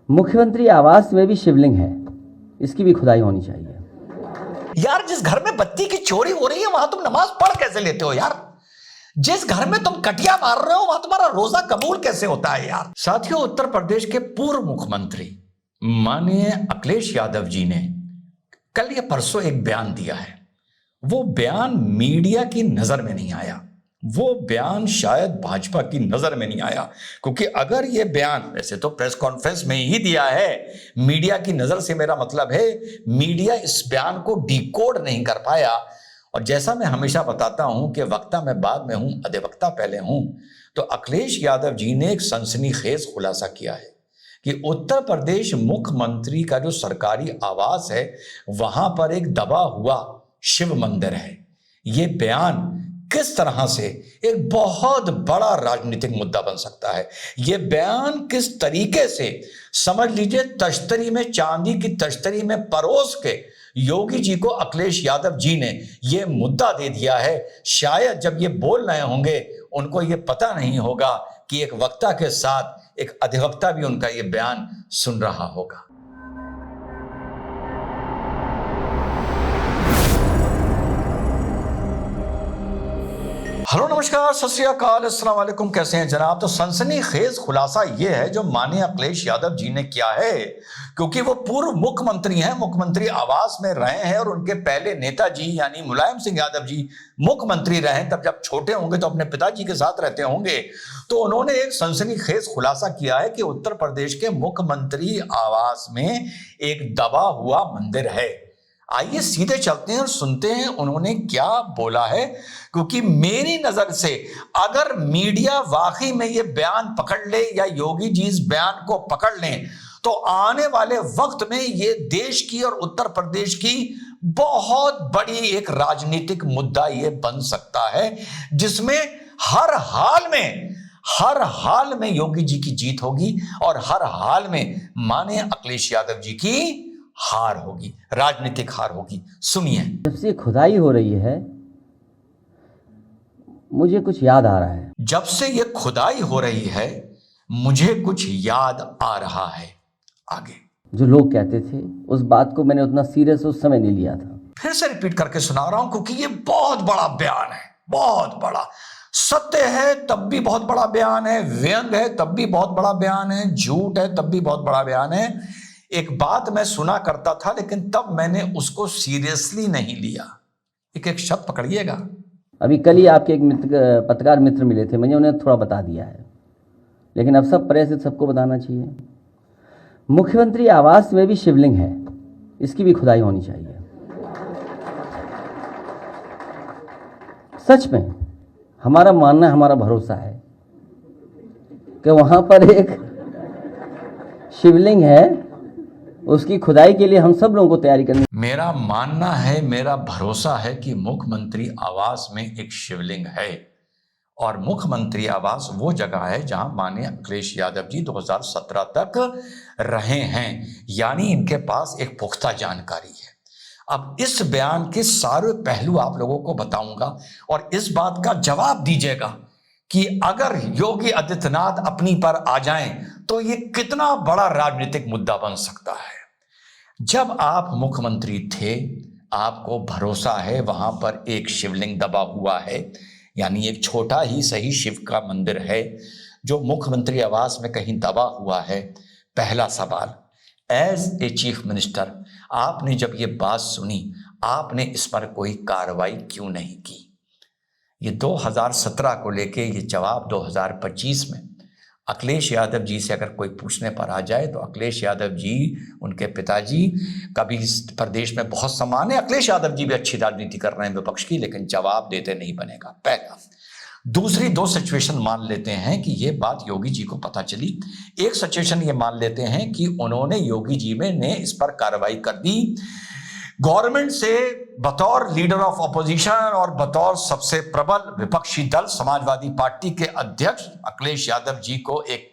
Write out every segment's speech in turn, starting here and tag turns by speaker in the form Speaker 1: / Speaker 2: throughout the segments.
Speaker 1: मुख्यमंत्री आवास में भी शिवलिंग है, इसकी भी खुदाई होनी चाहिए।
Speaker 2: यार, जिस घर में बत्ती की चोरी हो रही है वहां तुम नमाज पढ़ कैसे लेते हो यार? जिस घर में तुम कटिया मार रहे हो वहां तुम्हारा रोजा कबूल कैसे होता है यार? साथियों, उत्तर प्रदेश के पूर्व मुख्यमंत्री माननीय अखिलेश यादव जी ने कल या परसों एक बयान दिया है। वो बयान मीडिया की नजर में नहीं आया, वो बयान शायद भाजपा की नजर में नहीं आया, क्योंकि अगर ये बयान, वैसे तो प्रेस कॉन्फ्रेंस में ही दिया है, मीडिया की नजर से मेरा मतलब है मीडिया इस बयान को डिकोड नहीं कर पाया। और जैसा मैं हमेशा बताता हूं कि वक्ता मैं बाद में हूं, अधिवक्ता पहले हूं, तो अखिलेश यादव जी ने एक सनसनीखेज खुलासा किया है कि उत्तर प्रदेश मुख्यमंत्री का जो सरकारी आवास है वहां पर एक दबा हुआ शिव मंदिर है। ये बयान किस तरह से एक बहुत बड़ा राजनीतिक मुद्दा बन सकता है, ये बयान किस तरीके से, समझ लीजिए तश्तरी में, चांदी की तश्तरी में परोस के योगी जी को अखिलेश यादव जी ने ये मुद्दा दे दिया है। शायद जब ये बोल रहे होंगे उनको ये पता नहीं होगा कि एक वक्ता के साथ एक अधिवक्ता भी उनका ये बयान सुन रहा होगा। हेलो, नमस्कार, सत श्री अकाल, अस्सलाम वालेकुम। कैसे हैं जनाब? तो सनसनीखेज खुलासा ये है जो माननीय अखिलेश यादव जी ने किया है, क्योंकि वो पूर्व मुख्यमंत्री हैं, मुख्यमंत्री आवास में रहे हैं और उनके पहले नेताजी यानी मुलायम सिंह यादव जी मुख्यमंत्री रहे। तब जब छोटे होंगे तो अपने पिताजी के साथ रहते होंगे, तो उन्होंने एक सनसनीखेज खुलासा किया है कि उत्तर प्रदेश के मुख्यमंत्री आवास में एक दबा हुआ मंदिर है। आइए सीधे चलते हैं और सुनते हैं उन्होंने क्या बोला है, क्योंकि मेरी नजर से अगर मीडिया वाकई में ये बयान पकड़ ले या योगी जी इस बयान को पकड़ लें तो आने वाले वक्त में ये देश की और उत्तर प्रदेश की बहुत बड़ी एक राजनीतिक मुद्दा ये बन सकता है, जिसमें हर हाल में योगी जी की जीत होगी और हर हाल में माननीय अखिलेश यादव जी की हार होगी, राजनीतिक हार होगी। सुनिए।
Speaker 1: जब से खुदाई हो रही है मुझे कुछ याद आ रहा है।
Speaker 2: जब से ये खुदाई हो रही है मुझे कुछ याद आ रहा है। आगे
Speaker 1: जो लोग कहते थे उस बात को मैंने उतना सीरियस उस समय नहीं लिया था।
Speaker 2: फिर से रिपीट करके सुना रहा हूं क्योंकि ये बहुत बड़ा बयान है, बहुत बड़ा। सत्य है तब भी बहुत बड़ा बयान है, व्यंग है तब भी बहुत बड़ा बयान है, झूठ है तब भी बहुत बड़ा बयान है। एक बात मैं सुना करता था लेकिन तब मैंने उसको सीरियसली नहीं लिया। एक शब्द पकड़िएगा।
Speaker 1: अभी कल ही आपके एक पत्रकार मित्र मिले थे, मैंने उन्हें थोड़ा बता दिया है, लेकिन अब सब प्रेस सबको बताना चाहिए। मुख्यमंत्री आवास में भी शिवलिंग है, इसकी भी खुदाई होनी चाहिए। सच में हमारा मानना, हमारा भरोसा है कि वहां पर एक शिवलिंग है, उसकी खुदाई के लिए हम सब लोगों को तैयारी करनी।
Speaker 2: मेरा मानना है, मेरा भरोसा है कि मुख्यमंत्री आवास में एक शिवलिंग है और मुख्यमंत्री आवास वो जगह है जहां माननीय अखिलेश यादव जी 2017 तक रहे हैं, यानी इनके पास एक पुख्ता जानकारी है। अब इस बयान के सारे पहलू आप लोगों को बताऊंगा और इस बात का जवाब दीजिएगा कि अगर योगी आदित्यनाथ अपनी पर आ जाएं तो ये कितना बड़ा राजनीतिक मुद्दा बन सकता है। जब आप मुख्यमंत्री थे आपको भरोसा है वहां पर एक शिवलिंग दबा हुआ है, यानी एक छोटा ही सही शिव का मंदिर है जो मुख्यमंत्री आवास में कहीं दबा हुआ है। पहला सवाल, एज ए चीफ मिनिस्टर आपने जब ये बात सुनी आपने इस पर कोई कार्रवाई क्यों नहीं की? ये 2017 को लेके ये जवाब 2025 में अखिलेश यादव जी से अगर कोई पूछने पर आ जाए तो अखिलेश यादव जी, उनके पिताजी का भी इस प्रदेश में बहुत सम्मान है, अखिलेश यादव जी भी अच्छी राजनीति कर रहे हैं विपक्ष की, लेकिन जवाब देते नहीं बनेगा। पहला। दूसरी दो सिचुएशन मान लेते हैं कि ये बात योगी जी को पता चली। एक सिचुएशन ये मान लेते हैं कि उन्होंने योगी जी में ने इस पर कार्रवाई कर दी, गवर्नमेंट से बतौर लीडर ऑफ अपोजिशन और बतौर सबसे प्रबल विपक्षी दल समाजवादी पार्टी के अध्यक्ष अखिलेश यादव जी को एक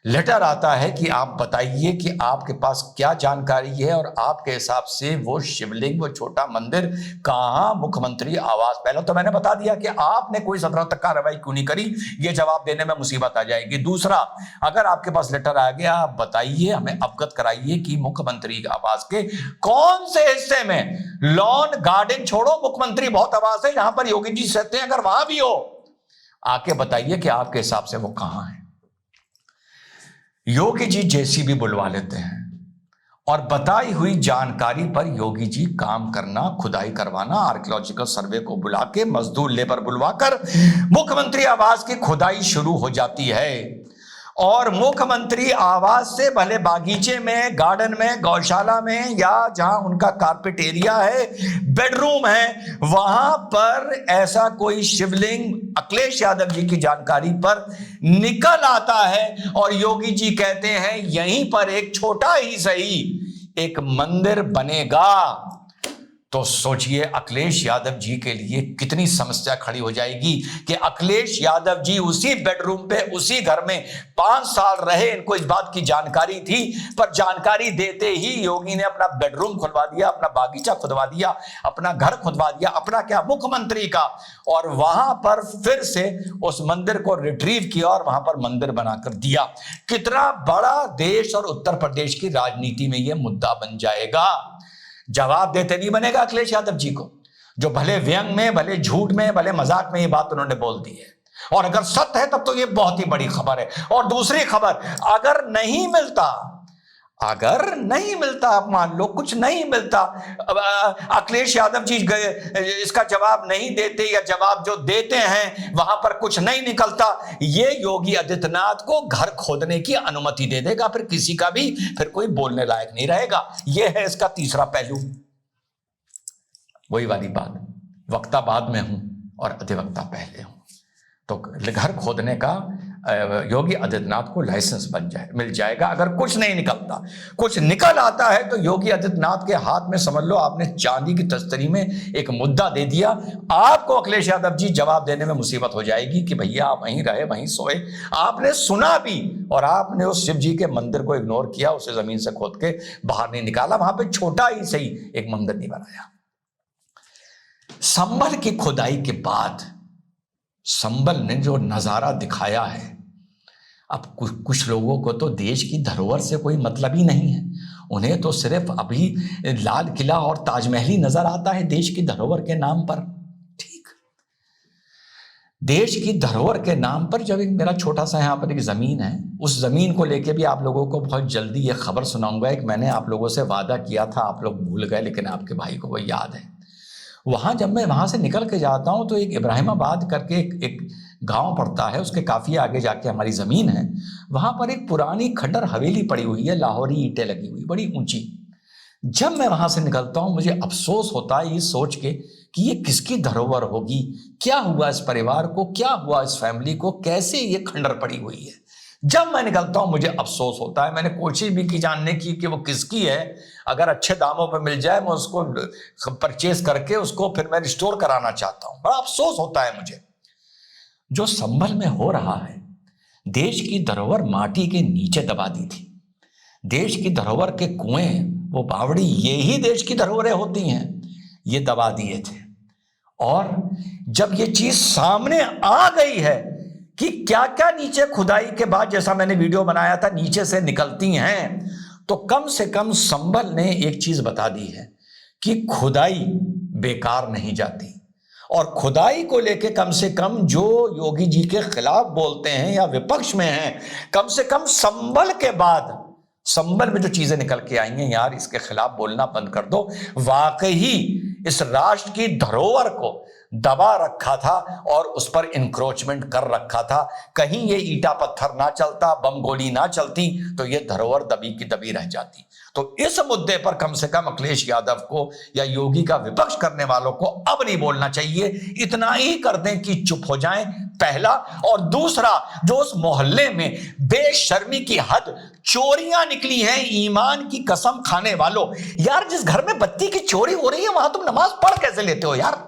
Speaker 2: लेटर आता है कि आप बताइए कि आपके पास क्या जानकारी है और आपके हिसाब से वो शिवलिंग, वो छोटा मंदिर कहां मुख्यमंत्री आवास। पहले तो मैंने बता दिया कि आपने कोई 17 तक कार्रवाई क्यों नहीं करी, ये जवाब देने में मुसीबत आ जाएगी। दूसरा, अगर आपके पास लेटर आ गया, आप बताइए, हमें अवगत कराइए कि मुख्यमंत्री आवास के कौन से हिस्से में, लॉन गार्डन छोड़ो, मुख्यमंत्री बहुत आवास है जहां पर योगी जी रहते हैं, अगर वहां भी हो आके बताइए कि आपके हिसाब से वो कहां है। योगी जी जेसीबी बुलवा लेते हैं और बताई हुई जानकारी पर योगी जी काम करना, खुदाई करवाना, आर्कियोलॉजिकल सर्वे को बुला के, मजदूर लेबर बुलवाकर मुख्यमंत्री आवास की खुदाई शुरू हो जाती है। और मुख्यमंत्री आवास से भले बागीचे में, गार्डन में, गौशाला में, या जहां उनका कारपेट एरिया है, बेडरूम है, वहां पर ऐसा कोई शिवलिंग अखिलेश यादव जी की जानकारी पर निकल आता है और योगी जी कहते हैं यहीं पर एक छोटा ही सही एक मंदिर बनेगा। तो सोचिए अखिलेश यादव जी के लिए कितनी समस्या खड़ी हो जाएगी कि अखिलेश यादव जी उसी बेडरूम पे, उसी घर में 5 साल रहे, इनको इस बात की जानकारी थी, पर जानकारी देते ही योगी ने अपना बेडरूम खुलवा दिया, अपना बागीचा खुदवा दिया, अपना घर खुदवा दिया, अपना क्या, मुख्यमंत्री का, और वहां पर फिर से उस मंदिर को रिट्रीव किया और वहां पर मंदिर बनाकर दिया। कितना बड़ा देश और उत्तर प्रदेश की राजनीति में यह मुद्दा बन जाएगा। जवाब देते नहीं बनेगा अखिलेश यादव जी को, जो भले व्यंग में, भले झूठ में, भले मजाक में ये बात उन्होंने बोल दी है, और अगर सत्य है तब तो ये बहुत ही बड़ी खबर है। और दूसरी खबर, अगर नहीं मिलता, आप मान लो कुछ नहीं मिलता, अखिलेश यादव जी इसका जवाब नहीं देते, या जवाब जो देते हैं वहां पर कुछ नहीं निकलता, ये योगी आदित्यनाथ को घर खोदने की अनुमति दे देगा, फिर किसी का भी फिर कोई बोलने लायक नहीं रहेगा। यह है इसका तीसरा पहलू। वही वाली बात, वक्ता बाद में हूं और अधिवक्ता पहले हूं। तो घर खोदने का योगी आदित्यनाथ को लाइसेंस मिल जाएगा अगर कुछ नहीं निकलता। कुछ निकल आता है तो योगी आदित्यनाथ के हाथ में समझ लो आपने चांदी की तस्तरी में एक मुद्दा दे दिया। आपको अखिलेश यादव जी जवाब देने में मुसीबत हो जाएगी कि भैया आप वहीं रहे, वहीं सोए, आपने सुना भी और आपने उस शिव जी के मंदिर को इग्नोर किया, उसे जमीन से खोद के बाहर नहीं निकाला, वहां पे छोटा ही सही एक मंदिर नहीं बनाया। संभल की खुदाई के बाद संभल ने जो नजारा दिखाया है, अब कुछ लोगों को तो देश की धरोहर से कोई मतलब ही नहीं है, उन्हें तो सिर्फ अभी लाल किला और ताजमहल ही नजर आता है देश की धरोहर के नाम पर। ठीक, देश की धरोहर के नाम पर जब एक मेरा छोटा सा यहाँ पर एक जमीन है, उस जमीन को लेके भी आप लोगों को बहुत जल्दी ये खबर सुनाऊंगा। एक मैंने आप लोगों से वादा किया था, आप लोग भूल गए, लेकिन आपके भाई को वो याद है। वहां जब मैं वहां से निकल के जाता हूं तो एक इब्राहिमाबाद करके एक गांव पड़ता है, उसके काफी आगे जाके हमारी जमीन है। वहां पर एक पुरानी खंडर हवेली पड़ी हुई है, लाहौरी ईंटें लगी हुई, बड़ी ऊंची। जब मैं वहां से निकलता हूं मुझे अफसोस होता है ये सोच के कि ये किसकी धरोहर होगी, क्या हुआ इस परिवार को, क्या हुआ इस फैमिली को, कैसे ये खंडर पड़ी हुई है। जब मैं निकलता हूं मुझे अफसोस होता है। मैंने कोशिश भी की जानने की कि वो किसकी है, अगर अच्छे दामों पर मिल जाए मैं उसको परचेज करके उसको फिर मैं रिस्टोर कराना चाहता हूं। बड़ा अफसोस होता है मुझे। जो संभल में हो रहा है, देश की धरोहर माटी के नीचे दबा दी थी। देश की धरोहर के कुएं, वो बावड़ी, ये ही देश की धरोहरें होती हैं, ये दबा दिए थे। और जब ये चीज सामने आ गई है कि क्या क्या नीचे खुदाई के बाद, जैसा मैंने वीडियो बनाया था, नीचे से निकलती हैं, तो कम से कम संभल ने एक चीज बता दी है कि खुदाई बेकार नहीं जाती। और खुदाई को लेके कम से कम जो योगी जी के खिलाफ बोलते हैं या विपक्ष में हैं, कम से कम संभल के बाद, संभल में जो चीजें निकल के आई हैं, यार इसके खिलाफ बोलना बंद कर दो। वाकई इस राष्ट्र की धरोहर को दबा रखा था और उस पर इंक्रोचमेंट कर रखा था। कहीं ये ईटा पत्थर ना चलता, बम गोली ना चलती, तो ये धरोहर दबी की दबी रह जाती। तो इस मुद्दे पर कम से कम अखिलेश यादव को या योगी का विपक्ष करने वालों को अब नहीं बोलना चाहिए। इतना ही कर दें कि चुप हो जाएं, पहला। और दूसरा, जो उस मोहल्ले में बेशर्मी की हद, चोरियां निकली हैं, ईमान की कसम खाने वालों, यार जिस घर में बत्ती की चोरी हो रही है वहां तुम नमाज पढ़ कैसे लेते हो यार?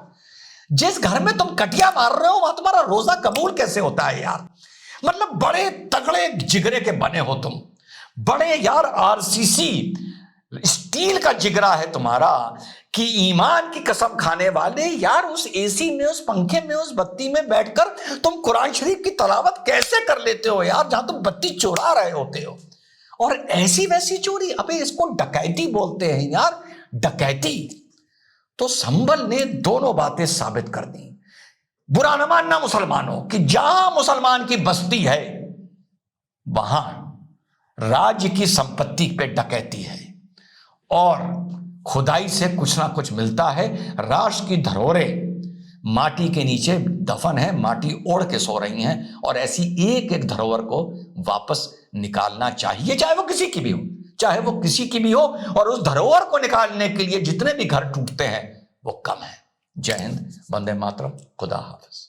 Speaker 2: जिस घर में तुम कटिया मार रहे हो वहां तुम्हारा रोजा कबूल कैसे होता है यार? मतलब बड़े तगड़े जिगरे के बने हो तुम, बड़े यार आरसीसी स्टील का जिगरा है तुम्हारा कि ईमान की कसम खाने वाले यार, उस एसी में, उस पंखे में, उस बत्ती में बैठकर तुम कुरान शरीफ की तलावत कैसे कर लेते हो यार, जहां तुम बत्ती चुरा रहे होते हो। और ऐसी वैसी चोरी, अबे इसको डकैती बोलते हैं यार, डकैती। तो संभल ने दोनों बातें साबित कर दी। बुरा न मानना मुसलमानों कि जहां मुसलमान की बस्ती है वहां राज्य की संपत्ति पे डकैती है और खुदाई से कुछ ना कुछ मिलता है। राष्ट्र की धरोहरें माटी के नीचे दफन है, माटी ओढ़ के सो रही हैं, और ऐसी एक एक धरोहर को वापस निकालना चाहिए, चाहे वो किसी की भी हो, चाहे वो किसी की भी हो। और उस धरोहर को निकालने के लिए जितने भी घर टूटते हैं वो कम है। जय हिंद, वंदे मातरम, खुदा हाफिज।